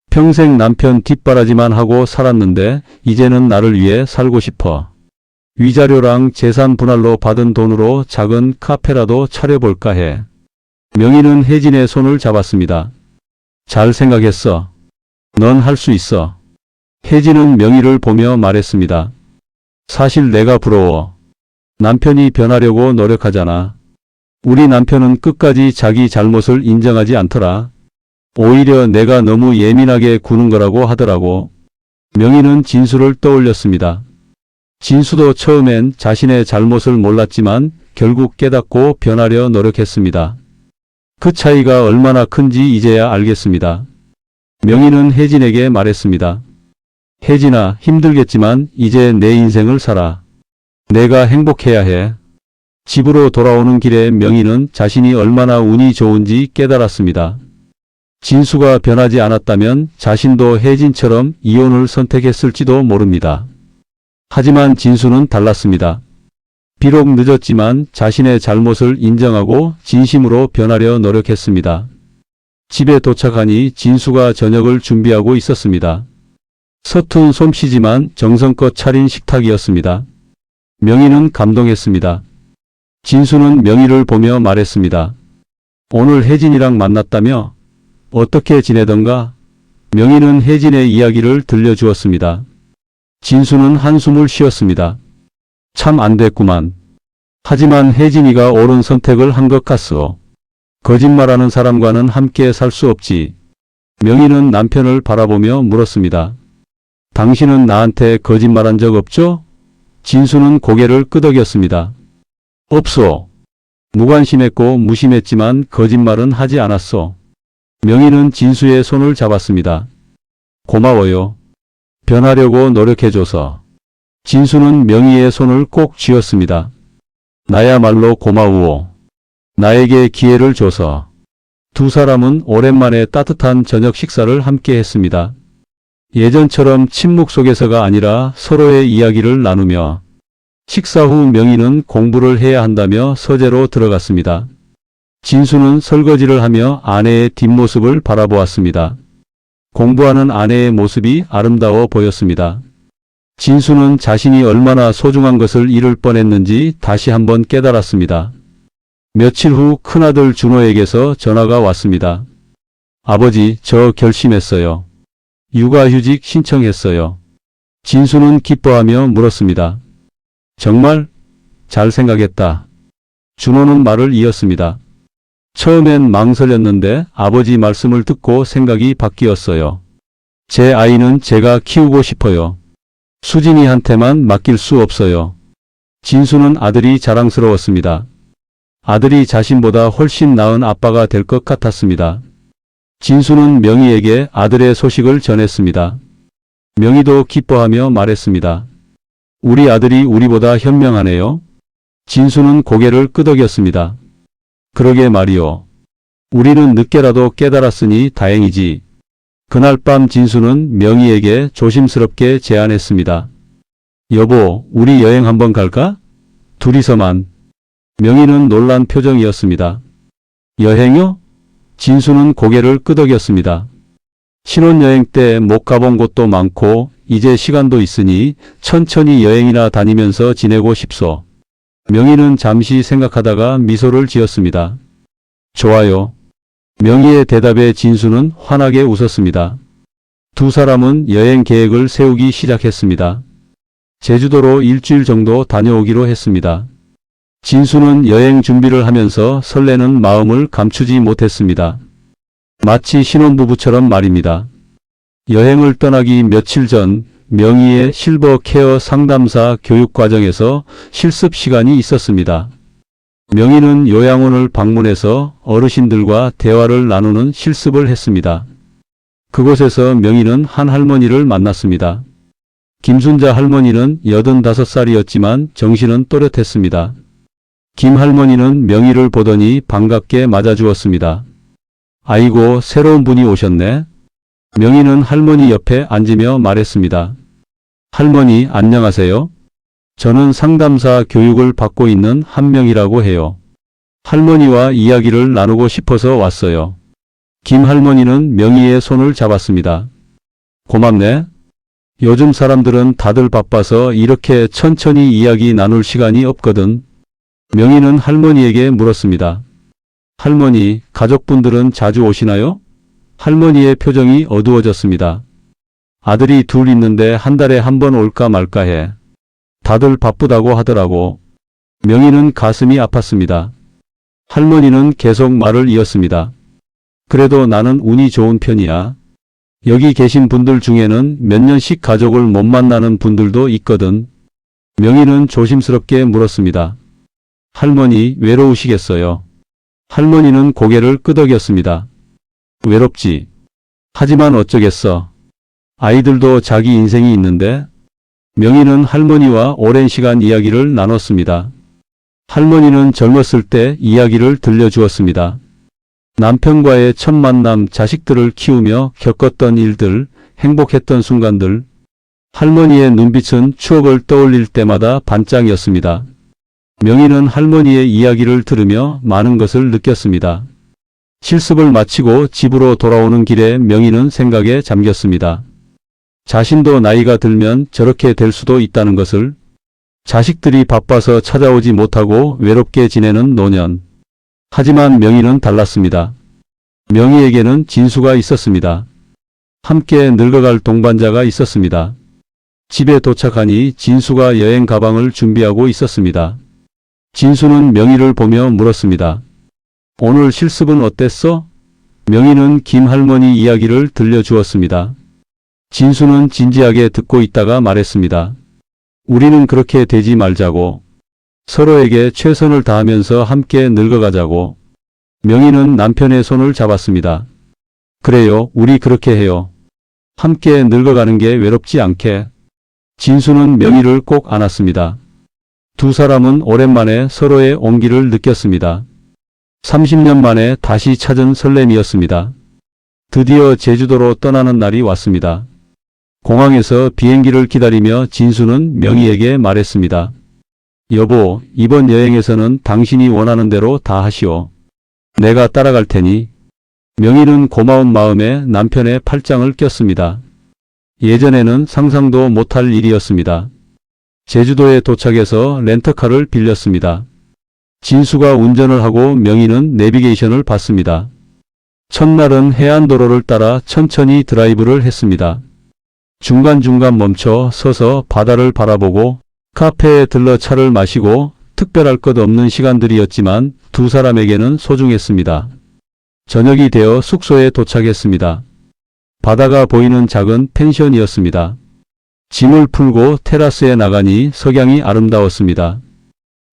평생 남편 뒷바라지만 하고 살았는데 이제는 나를 위해 살고 싶어. 위자료랑 재산 분할로 받은 돈으로 작은 카페라도 차려볼까 해. 명희는 혜진의 손을 잡았습니다. 잘 생각했어. 넌 할 수 있어. 혜진은 명희를 보며 말했습니다. 사실 내가 부러워. 남편이 변하려고 노력하잖아. 우리 남편은 끝까지 자기 잘못을 인정하지 않더라. 오히려 내가 너무 예민하게 구는 거라고 하더라고. 명희는 진수를 떠올렸습니다. 진수도 처음엔 자신의 잘못을 몰랐지만 결국 깨닫고 변하려 노력했습니다. 그 차이가 얼마나 큰지 이제야 알겠습니다. 명희는 혜진에게 말했습니다. 혜진아, 힘들겠지만 이제 내 인생을 살아. 내가 행복해야 해. 집으로 돌아오는 길에 명희는 자신이 얼마나 운이 좋은지 깨달았습니다. 진수가 변하지 않았다면 자신도 혜진처럼 이혼을 선택했을지도 모릅니다. 하지만 진수는 달랐습니다. 비록 늦었지만 자신의 잘못을 인정하고 진심으로 변하려 노력했습니다. 집에 도착하니 진수가 저녁을 준비하고 있었습니다. 서툰 솜씨지만 정성껏 차린 식탁이었습니다. 명희는 감동했습니다. 진수는 명희를 보며 말했습니다. 오늘 혜진이랑 만났다며? 어떻게 지내던가? 명희는 혜진의 이야기를 들려주었습니다. 진수는 한숨을 쉬었습니다. 참 안 됐구만. 하지만 혜진이가 옳은 선택을 한 것 같소. 거짓말하는 사람과는 함께 살 수 없지. 명희는 남편을 바라보며 물었습니다. 당신은 나한테 거짓말한 적 없죠? 진수는 고개를 끄덕였습니다. 없소. 무관심했고 무심했지만 거짓말은 하지 않았소. 명희는 진수의 손을 잡았습니다. 고마워요. 변하려고 노력해줘서. 진수는 명희의 손을 꼭 쥐었습니다. 나야말로 고마우오. 나에게 기회를 줘서. 두 사람은 오랜만에 따뜻한 저녁 식사를 함께 했습니다. 예전처럼 침묵 속에서가 아니라 서로의 이야기를 나누며. 식사 후 명희는 공부를 해야 한다며 서재로 들어갔습니다. 진수는 설거지를 하며 아내의 뒷모습을 바라보았습니다. 공부하는 아내의 모습이 아름다워 보였습니다. 진수는 자신이 얼마나 소중한 것을 잃을 뻔했는지 다시 한번 깨달았습니다. 며칠 후 큰아들 준호에게서 전화가 왔습니다. 아버지, 저 결심했어요. 육아휴직 신청했어요. 진수는 기뻐하며 물었습니다. 정말? 잘 생각했다. 준호는 말을 이었습니다. 처음엔 망설였는데 아버지 말씀을 듣고 생각이 바뀌었어요. 제 아이는 제가 키우고 싶어요. 수진이한테만 맡길 수 없어요. 진수는 아들이 자랑스러웠습니다. 아들이 자신보다 훨씬 나은 아빠가 될 것 같았습니다. 진수는 명희에게 아들의 소식을 전했습니다. 명희도 기뻐하며 말했습니다. 우리 아들이 우리보다 현명하네요. 진수는 고개를 끄덕였습니다. 그러게 말이요. 우리는 늦게라도 깨달았으니 다행이지. 그날 밤 진수는 명희에게 조심스럽게 제안했습니다. 여보, 우리 여행 한번 갈까? 둘이서만. 명희는 놀란 표정이었습니다. 여행요? 진수는 고개를 끄덕였습니다. 신혼여행 때 못 가본 곳도 많고 이제 시간도 있으니 천천히 여행이나 다니면서 지내고 싶소. 명희는 잠시 생각하다가 미소를 지었습니다. 좋아요. 명희의 대답에 진수는 환하게 웃었습니다. 두 사람은 여행 계획을 세우기 시작했습니다. 제주도로 일주일 정도 다녀오기로 했습니다. 진수는 여행 준비를 하면서 설레는 마음을 감추지 못했습니다. 마치 신혼부부처럼 말입니다. 여행을 떠나기 며칠 전 명희의 실버 케어 상담사 교육 과정에서 실습 시간이 있었습니다. 명희는 요양원을 방문해서 어르신들과 대화를 나누는 실습을 했습니다. 그곳에서 명희는 한 할머니를 만났습니다. 김순자 할머니는 85살이었지만 정신은 또렷했습니다. 김 할머니는 명희를 보더니 반갑게 맞아주었습니다. 아이고, 새로운 분이 오셨네. 명희는 할머니 옆에 앉으며 말했습니다. 할머니, 안녕하세요. 저는 상담사 교육을 받고 있는 한명이라고 해요. 할머니와 이야기를 나누고 싶어서 왔어요. 김 할머니는 명희의 손을 잡았습니다. 고맙네. 요즘 사람들은 다들 바빠서 이렇게 천천히 이야기 나눌 시간이 없거든. 명희는 할머니에게 물었습니다. 할머니, 가족분들은 자주 오시나요? 할머니의 표정이 어두워졌습니다. 아들이 둘 있는데 한 달에 한 번 올까 말까 해. 다들 바쁘다고 하더라고. 명희는 가슴이 아팠습니다. 할머니는 계속 말을 이었습니다. 그래도 나는 운이 좋은 편이야. 여기 계신 분들 중에는 몇 년씩 가족을 못 만나는 분들도 있거든. 명희는 조심스럽게 물었습니다. 할머니, 외로우시겠어요? 할머니는 고개를 끄덕였습니다. 외롭지. 하지만 어쩌겠어. 아이들도 자기 인생이 있는데. 명희는 할머니와 오랜 시간 이야기를 나눴습니다. 할머니는 젊었을 때 이야기를 들려주었습니다. 남편과의 첫 만남, 자식들을 키우며 겪었던 일들, 행복했던 순간들. 할머니의 눈빛은 추억을 떠올릴 때마다 반짝이었습니다. 명희는 할머니의 이야기를 들으며 많은 것을 느꼈습니다. 실습을 마치고 집으로 돌아오는 길에 명희는 생각에 잠겼습니다. 자신도 나이가 들면 저렇게 될 수도 있다는 것을, 자식들이 바빠서 찾아오지 못하고 외롭게 지내는 노년. 하지만 명희는 달랐습니다. 명희에게는 진수가 있었습니다. 함께 늙어갈 동반자가 있었습니다. 집에 도착하니 진수가 여행 가방을 준비하고 있었습니다. 진수는 명희를 보며 물었습니다. 오늘 실습은 어땠어? 명희는 김 할머니 이야기를 들려주었습니다. 진수는 진지하게 듣고 있다가 말했습니다. 우리는 그렇게 되지 말자고. 서로에게 최선을 다하면서 함께 늙어가자고. 명희는 남편의 손을 잡았습니다. 그래요, 우리 그렇게 해요. 함께 늙어가는 게 외롭지 않게. 진수는 명희를 꼭 안았습니다. 두 사람은 오랜만에 서로의 온기를 느꼈습니다. 30년 만에 다시 찾은 설렘이었습니다. 드디어 제주도로 떠나는 날이 왔습니다. 공항에서 비행기를 기다리며 진수는 명희에게 말했습니다. 여보, 이번 여행에서는 당신이 원하는 대로 다 하시오. 내가 따라갈 테니. 명희는 고마운 마음에 남편의 팔짱을 꼈습니다. 예전에는 상상도 못할 일이었습니다. 제주도에 도착해서 렌터카를 빌렸습니다. 진수가 운전을 하고 명희는 내비게이션을 봤습니다. 첫날은 해안도로를 따라 천천히 드라이브를 했습니다. 중간중간 멈춰 서서 바다를 바라보고 카페에 들러 차를 마시고 특별할 것 없는 시간들이었지만 두 사람에게는 소중했습니다. 저녁이 되어 숙소에 도착했습니다. 바다가 보이는 작은 펜션이었습니다. 짐을 풀고 테라스에 나가니 석양이 아름다웠습니다.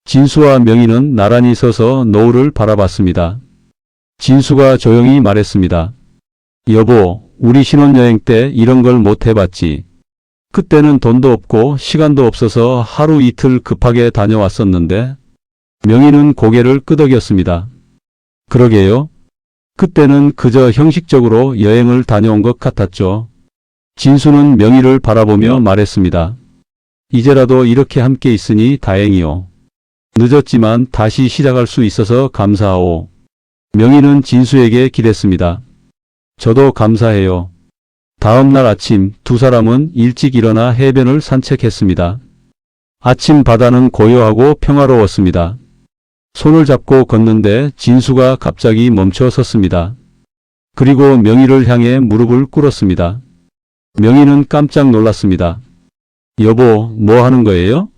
진수와 명희는 나란히 서서 노을을 바라봤습니다. 진수가 조용히 말했습니다. 여보, 우리 신혼여행 때 이런 걸 못 해봤지. 그때는 돈도 없고 시간도 없어서 하루 이틀 급하게 다녀왔었는데. 명희는 고개를 끄덕였습니다. 그러게요. 그때는 그저 형식적으로 여행을 다녀온 것 같았죠. 진수는 명희를 바라보며 말했습니다. 이제라도 이렇게 함께 있으니 다행이요. 늦었지만 다시 시작할 수 있어서 감사하오. 명희는 진수에게 기댔습니다. 저도 감사해요. 다음 날 아침 두 사람은 일찍 일어나 해변을 산책했습니다. 아침 바다는 고요하고 평화로웠습니다. 손을 잡고 걷는데 진수가 갑자기 멈춰 섰습니다. 그리고 명희를 향해 무릎을 꿇었습니다. 명희는 깜짝 놀랐습니다. 여보, 뭐 하는 거예요?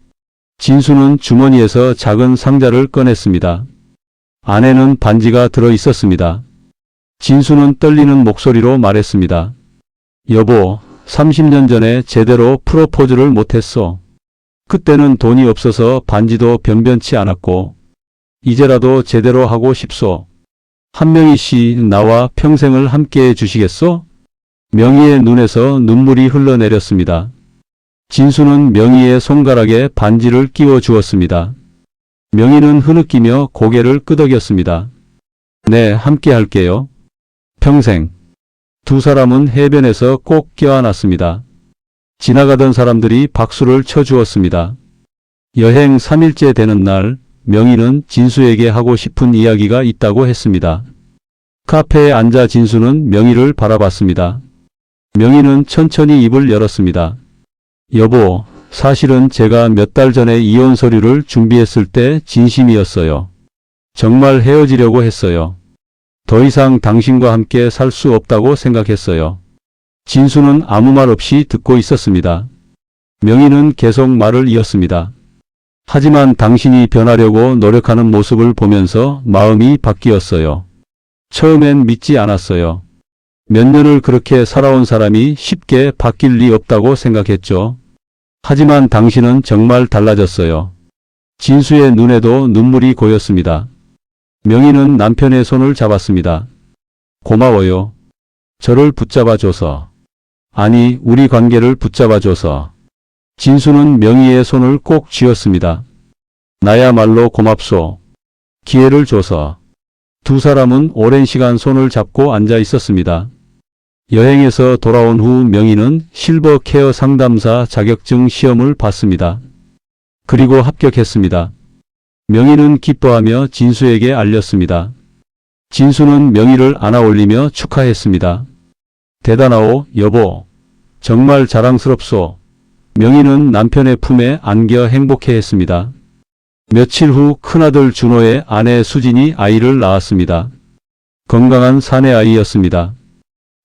진수는 주머니에서 작은 상자를 꺼냈습니다. 안에는 반지가 들어 있었습니다. 진수는 떨리는 목소리로 말했습니다. 여보, 30년 전에 제대로 프로포즈를 못했어. 그때는 돈이 없어서 반지도 변변치 않았고 이제라도 제대로 하고 싶소. 한명희 씨, 나와 평생을 함께해 주시겠소? 명희의 눈에서 눈물이 흘러내렸습니다. 진수는 명희의 손가락에 반지를 끼워 주었습니다. 명희는 흐느끼며 고개를 끄덕였습니다. 네, 함께 할게요. 평생. 두 사람은 해변에서 꼭 껴안았습니다. 지나가던 사람들이 박수를 쳐주었습니다. 여행 3일째 되는 날, 명희는 진수에게 하고 싶은 이야기가 있다고 했습니다. 카페에 앉아 진수는 명희를 바라봤습니다. 명희는 천천히 입을 열었습니다. 여보, 사실은 제가 몇 달 전에 이혼 서류를 준비했을 때 진심이었어요. 정말 헤어지려고 했어요. 더 이상 당신과 함께 살 수 없다고 생각했어요. 진수는 아무 말 없이 듣고 있었습니다. 명희는 계속 말을 이었습니다. 하지만 당신이 변하려고 노력하는 모습을 보면서 마음이 바뀌었어요. 처음엔 믿지 않았어요. 몇 년을 그렇게 살아온 사람이 쉽게 바뀔 리 없다고 생각했죠. 하지만 당신은 정말 달라졌어요. 진수의 눈에도 눈물이 고였습니다. 명희는 남편의 손을 잡았습니다. 고마워요. 저를 붙잡아줘서. 아니, 우리 관계를 붙잡아줘서. 진수는 명희의 손을 꼭 쥐었습니다. 나야말로 고맙소. 기회를 줘서. 두 사람은 오랜 시간 손을 잡고 앉아 있었습니다. 여행에서 돌아온 후 명희는 실버 케어 상담사 자격증 시험을 봤습니다. 그리고 합격했습니다. 명희는 기뻐하며 진수에게 알렸습니다. 진수는 명희를 안아올리며 축하했습니다. 대단하오, 여보. 정말 자랑스럽소. 명희는 남편의 품에 안겨 행복해했습니다. 며칠 후 큰아들 준호의 아내 수진이 아이를 낳았습니다. 건강한 사내 아이였습니다.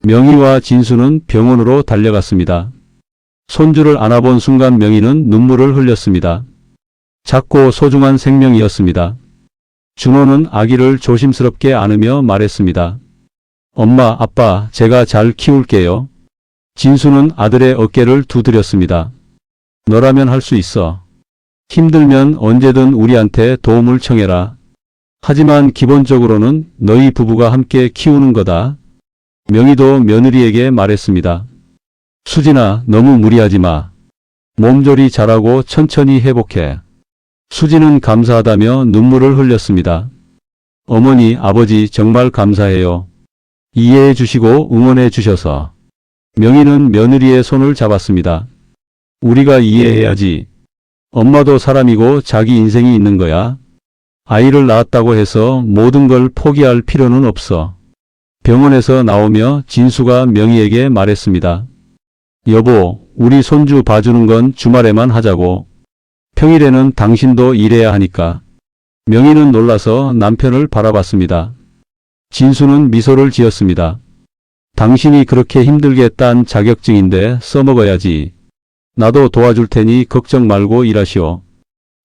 명희와 진수는 병원으로 달려갔습니다. 손주를 안아본 순간 명희는 눈물을 흘렸습니다. 작고 소중한 생명이었습니다. 준호는 아기를 조심스럽게 안으며 말했습니다. 엄마, 아빠, 제가 잘 키울게요. 진수는 아들의 어깨를 두드렸습니다. 너라면 할 수 있어. 힘들면 언제든 우리한테 도움을 청해라. 하지만 기본적으로는 너희 부부가 함께 키우는 거다. 명희도 며느리에게 말했습니다. 수진아, 너무 무리하지 마. 몸조리 잘하고 천천히 회복해. 수진은 감사하다며 눈물을 흘렸습니다. 어머니, 아버지 정말 감사해요. 이해해 주시고 응원해 주셔서. 명희는 며느리의 손을 잡았습니다. 우리가 이해해야지. 엄마도 사람이고 자기 인생이 있는 거야. 아이를 낳았다고 해서 모든 걸 포기할 필요는 없어. 병원에서 나오며 진수가 명희에게 말했습니다. 여보, 우리 손주 봐주는 건 주말에만 하자고. 평일에는 당신도 일해야 하니까. 명희는 놀라서 남편을 바라봤습니다. 진수는 미소를 지었습니다. 당신이 그렇게 힘들게 딴 자격증인데 써먹어야지. 나도 도와줄 테니 걱정 말고 일하시오.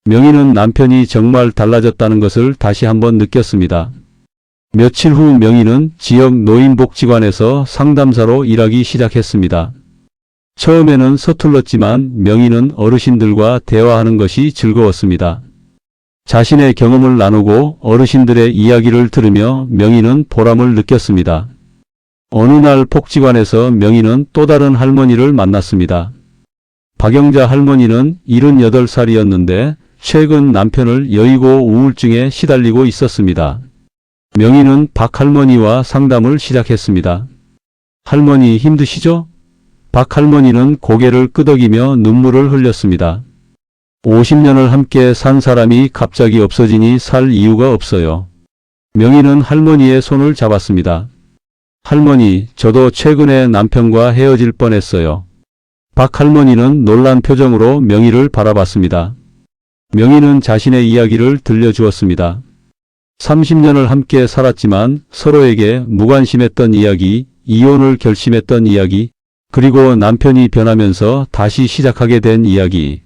명희는 남편이 정말 달라졌다는 것을 다시 한번 느꼈습니다. 며칠 후 명희는 지역 노인복지관에서 상담사로 일하기 시작했습니다. 처음에는 서툴렀지만 명희는 어르신들과 대화하는 것이 즐거웠습니다. 자신의 경험을 나누고 어르신들의 이야기를 들으며 명희는 보람을 느꼈습니다. 어느 날 복지관에서 명희는 또 다른 할머니를 만났습니다. 박영자 할머니는 78살이었는데 최근 남편을 여의고 우울증에 시달리고 있었습니다. 명희는 박 할머니와 상담을 시작했습니다. 할머니 힘드시죠? 박 할머니는 고개를 끄덕이며 눈물을 흘렸습니다. 50년을 함께 산 사람이 갑자기 없어지니 살 이유가 없어요. 명희는 할머니의 손을 잡았습니다. 할머니, 저도 최근에 남편과 헤어질 뻔했어요. 박 할머니는 놀란 표정으로 명희를 바라봤습니다. 명희는 자신의 이야기를 들려주었습니다. 30년을 함께 살았지만 서로에게 무관심했던 이야기, 이혼을 결심했던 이야기, 그리고 남편이 변하면서 다시 시작하게 된 이야기.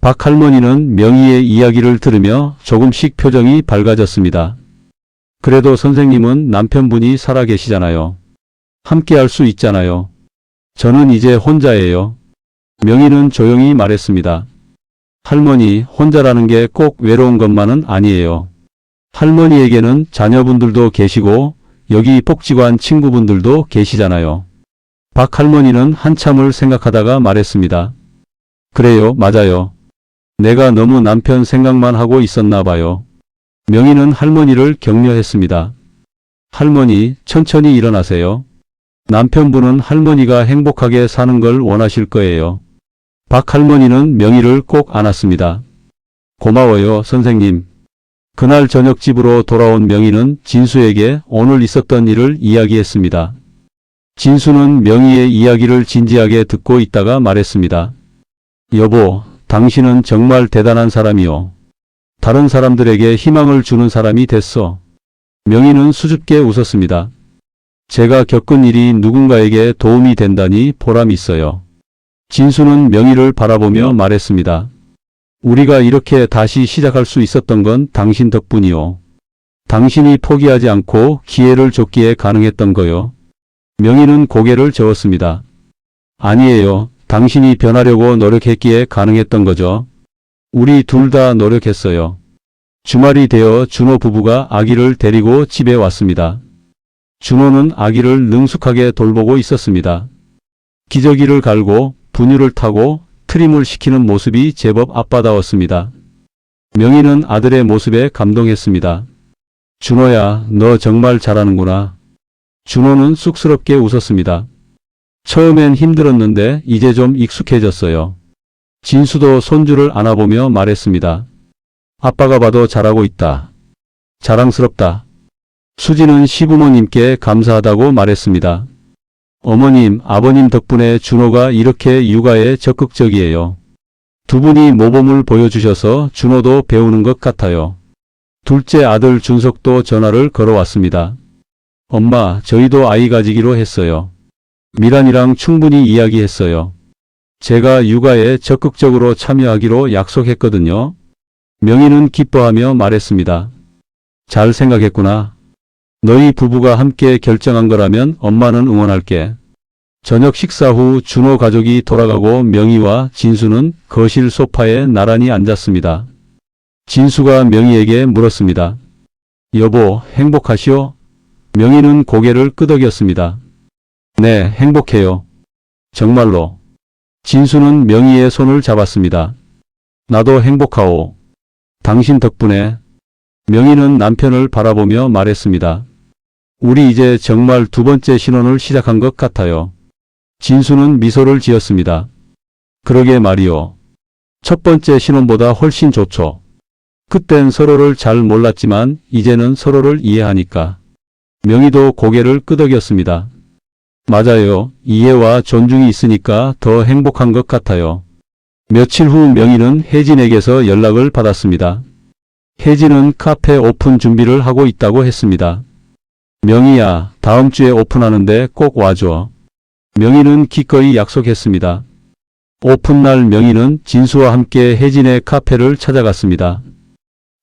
박 할머니는 명희의 이야기를 들으며 조금씩 표정이 밝아졌습니다. 그래도 선생님은 남편분이 살아계시잖아요. 함께 할 수 있잖아요. 저는 이제 혼자예요. 명희는 조용히 말했습니다. 할머니, 혼자라는 게 꼭 외로운 것만은 아니에요. 할머니에게는 자녀분들도 계시고 여기 복지관 친구분들도 계시잖아요. 박 할머니는 한참을 생각하다가 말했습니다. 그래요, 맞아요. 내가 너무 남편 생각만 하고 있었나 봐요. 명희는 할머니를 격려했습니다. 할머니, 천천히 일어나세요. 남편분은 할머니가 행복하게 사는 걸 원하실 거예요. 박 할머니는 명희를 꼭 안았습니다. 고마워요, 선생님. 그날 저녁 집으로 돌아온 명희는 진수에게 오늘 있었던 일을 이야기했습니다. 진수는 명희의 이야기를 진지하게 듣고 있다가 말했습니다. 여보, 당신은 정말 대단한 사람이요. 다른 사람들에게 희망을 주는 사람이 됐어. 명희는 수줍게 웃었습니다. 제가 겪은 일이 누군가에게 도움이 된다니 보람이 있어요. 진수는 명희를 바라보며 말했습니다. 우리가 이렇게 다시 시작할 수 있었던 건 당신 덕분이요. 당신이 포기하지 않고 기회를 줬기에 가능했던 거요. 명희는 고개를 저었습니다. 아니에요. 당신이 변하려고 노력했기에 가능했던 거죠. 우리 둘 다 노력했어요. 주말이 되어 준호 부부가 아기를 데리고 집에 왔습니다. 준호는 아기를 능숙하게 돌보고 있었습니다. 기저귀를 갈고 분유를 타고 트림을 시키는 모습이 제법 아빠다웠습니다. 명희는 아들의 모습에 감동했습니다. 준호야, 너 정말 잘하는구나. 준호는 쑥스럽게 웃었습니다. 처음엔 힘들었는데 이제 좀 익숙해졌어요. 진수도 손주를 안아보며 말했습니다. 아빠가 봐도 잘하고 있다. 자랑스럽다. 수지는 시부모님께 감사하다고 말했습니다. 어머님, 아버님 덕분에 준호가 이렇게 육아에 적극적이에요. 두 분이 모범을 보여주셔서 준호도 배우는 것 같아요. 둘째 아들 준석도 전화를 걸어왔습니다. 엄마, 저희도 아이 가지기로 했어요. 미란이랑 충분히 이야기했어요. 제가 육아에 적극적으로 참여하기로 약속했거든요. 명희는 기뻐하며 말했습니다. 잘 생각했구나. 너희 부부가 함께 결정한 거라면 엄마는 응원할게. 저녁 식사 후 준호 가족이 돌아가고 명희와 진수는 거실 소파에 나란히 앉았습니다. 진수가 명희에게 물었습니다. 여보, 행복하시오? 명희는 고개를 끄덕였습니다. 네, 행복해요. 정말로. 진수는 명희의 손을 잡았습니다. 나도 행복하오. 당신 덕분에. 명희는 남편을 바라보며 말했습니다. 우리 이제 정말 두 번째 신혼을 시작한 것 같아요. 진수는 미소를 지었습니다. 그러게 말이요. 첫 번째 신혼보다 훨씬 좋죠. 그땐 서로를 잘 몰랐지만 이제는 서로를 이해하니까. 명희도 고개를 끄덕였습니다. 맞아요. 이해와 존중이 있으니까 더 행복한 것 같아요. 며칠 후 명희는 혜진에게서 연락을 받았습니다. 혜진은 카페 오픈 준비를 하고 있다고 했습니다. 명희야, 다음 주에 오픈하는데 꼭 와줘. 명희는 기꺼이 약속했습니다. 오픈날 명희는 진수와 함께 혜진의 카페를 찾아갔습니다.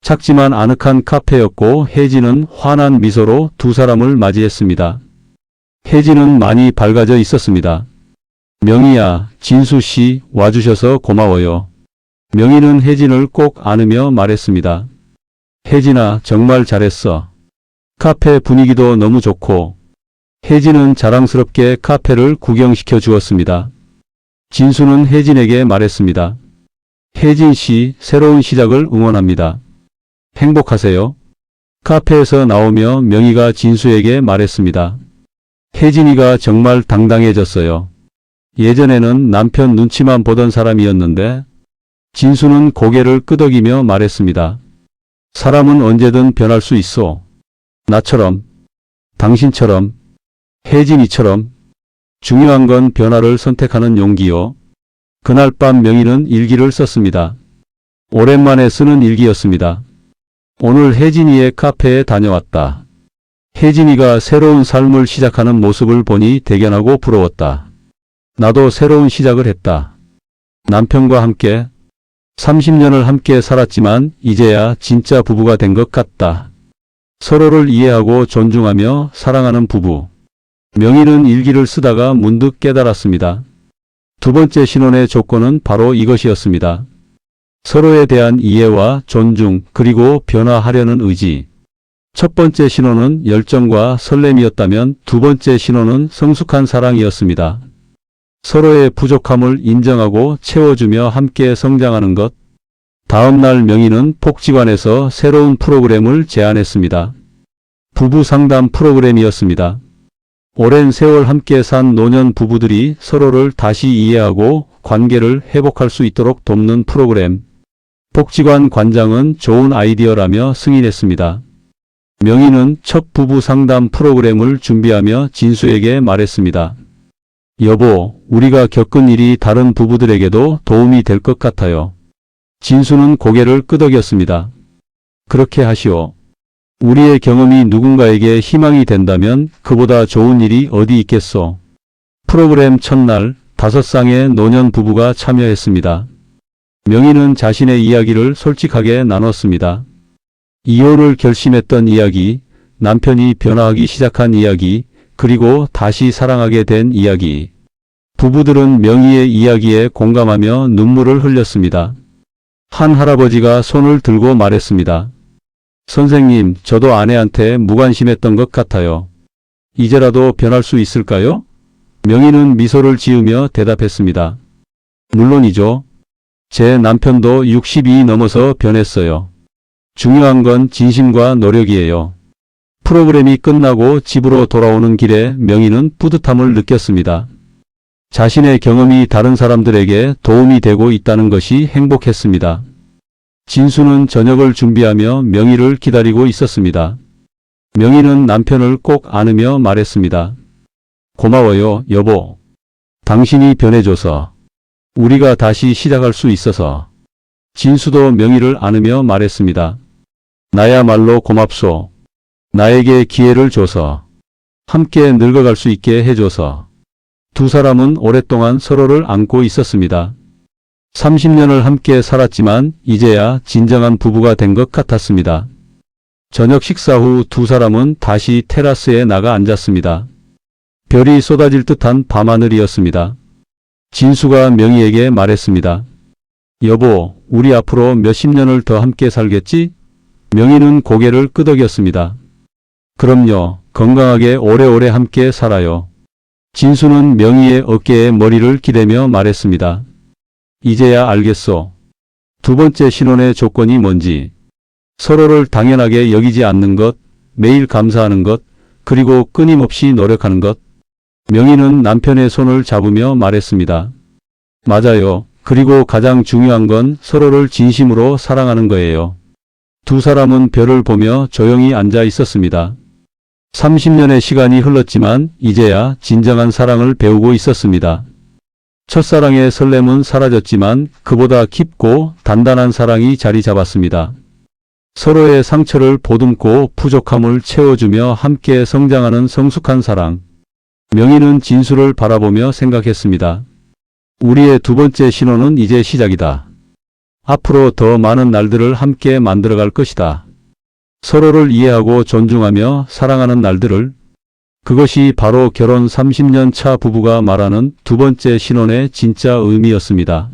작지만 아늑한 카페였고 혜진은 환한 미소로 두 사람을 맞이했습니다. 혜진은 많이 밝아져 있었습니다. 명희야, 진수씨 와주셔서 고마워요. 명희는 혜진을 꼭 안으며 말했습니다. 혜진아, 정말 잘했어. 카페 분위기도 너무 좋고. 혜진은 자랑스럽게 카페를 구경시켜 주었습니다. 진수는 혜진에게 말했습니다. 혜진씨, 새로운 시작을 응원합니다. 행복하세요. 카페에서 나오며 명희가 진수에게 말했습니다. 혜진이가 정말 당당해졌어요. 예전에는 남편 눈치만 보던 사람이었는데 진수는 고개를 끄덕이며 말했습니다. 사람은 언제든 변할 수 있어. 나처럼, 당신처럼, 혜진이처럼. 중요한 건 변화를 선택하는 용기요. 그날 밤 명희는 일기를 썼습니다. 오랜만에 쓰는 일기였습니다. 오늘 혜진이의 카페에 다녀왔다. 혜진이가 새로운 삶을 시작하는 모습을 보니 대견하고 부러웠다. 나도 새로운 시작을 했다. 남편과 함께 30년을 함께 살았지만 이제야 진짜 부부가 된 것 같다. 서로를 이해하고 존중하며 사랑하는 부부. 명희는 일기를 쓰다가 문득 깨달았습니다. 두 번째 신혼의 조건은 바로 이것이었습니다. 서로에 대한 이해와 존중 그리고 변화하려는 의지. 첫 번째 신혼은 열정과 설렘이었다면 두 번째 신혼은 성숙한 사랑이었습니다. 서로의 부족함을 인정하고 채워주며 함께 성장하는 것. 다음 날 명희는 복지관에서 새로운 프로그램을 제안했습니다. 부부 상담 프로그램이었습니다. 오랜 세월 함께 산 노년 부부들이 서로를 다시 이해하고 관계를 회복할 수 있도록 돕는 프로그램. 복지관 관장은 좋은 아이디어라며 승인했습니다. 명희는 첫 부부 상담 프로그램을 준비하며 진수에게 말했습니다. 여보, 우리가 겪은 일이 다른 부부들에게도 도움이 될 것 같아요. 진수는 고개를 끄덕였습니다. 그렇게 하시오. 우리의 경험이 누군가에게 희망이 된다면 그보다 좋은 일이 어디 있겠소. 프로그램 첫날 5쌍의 노년 부부가 참여했습니다. 명희는 자신의 이야기를 솔직하게 나눴습니다. 이혼을 결심했던 이야기, 남편이 변화하기 시작한 이야기, 그리고 다시 사랑하게 된 이야기. 부부들은 명희의 이야기에 공감하며 눈물을 흘렸습니다. 한 할아버지가 손을 들고 말했습니다. 선생님, 저도 아내한테 무관심했던 것 같아요. 이제라도 변할 수 있을까요? 명희는 미소를 지으며 대답했습니다. 물론이죠. 제 남편도 60이 넘어서 변했어요. 중요한 건 진심과 노력이에요. 프로그램이 끝나고 집으로 돌아오는 길에 명희는 뿌듯함을 느꼈습니다. 자신의 경험이 다른 사람들에게 도움이 되고 있다는 것이 행복했습니다. 진수는 저녁을 준비하며 명희를 기다리고 있었습니다. 명희는 남편을 꼭 안으며 말했습니다. 고마워요, 여보. 당신이 변해줘서. 우리가 다시 시작할 수 있어서. 진수도 명희를 안으며 말했습니다. 나야말로 고맙소. 나에게 기회를 줘서. 함께 늙어갈 수 있게 해줘서. 두 사람은 오랫동안 서로를 안고 있었습니다. 30년을 함께 살았지만 이제야 진정한 부부가 된 것 같았습니다. 저녁 식사 후 두 사람은 다시 테라스에 나가 앉았습니다. 별이 쏟아질 듯한 밤하늘이었습니다. 진수가 명희에게 말했습니다. 여보, 우리 앞으로 몇십 년을 더 함께 살겠지? 명희는 고개를 끄덕였습니다. 그럼요, 건강하게 오래오래 함께 살아요. 진수는 명희의 어깨에 머리를 기대며 말했습니다. 이제야 알겠소. 두 번째 신혼의 조건이 뭔지. 서로를 당연하게 여기지 않는 것, 매일 감사하는 것, 그리고 끊임없이 노력하는 것. 명희는 남편의 손을 잡으며 말했습니다. 맞아요. 그리고 가장 중요한 건 서로를 진심으로 사랑하는 거예요. 두 사람은 별을 보며 조용히 앉아 있었습니다. 30년의 시간이 흘렀지만 이제야 진정한 사랑을 배우고 있었습니다. 첫사랑의 설렘은 사라졌지만 그보다 깊고 단단한 사랑이 자리 잡았습니다. 서로의 상처를 보듬고 부족함을 채워주며 함께 성장하는 성숙한 사랑. 명희는 진수를 바라보며 생각했습니다. 우리의 두 번째 신혼은 이제 시작이다. 앞으로 더 많은 날들을 함께 만들어갈 것이다. 서로를 이해하고 존중하며 사랑하는 날들을. 그것이 바로 결혼 30년 차 부부가 말하는 두 번째 신혼의 진짜 의미였습니다.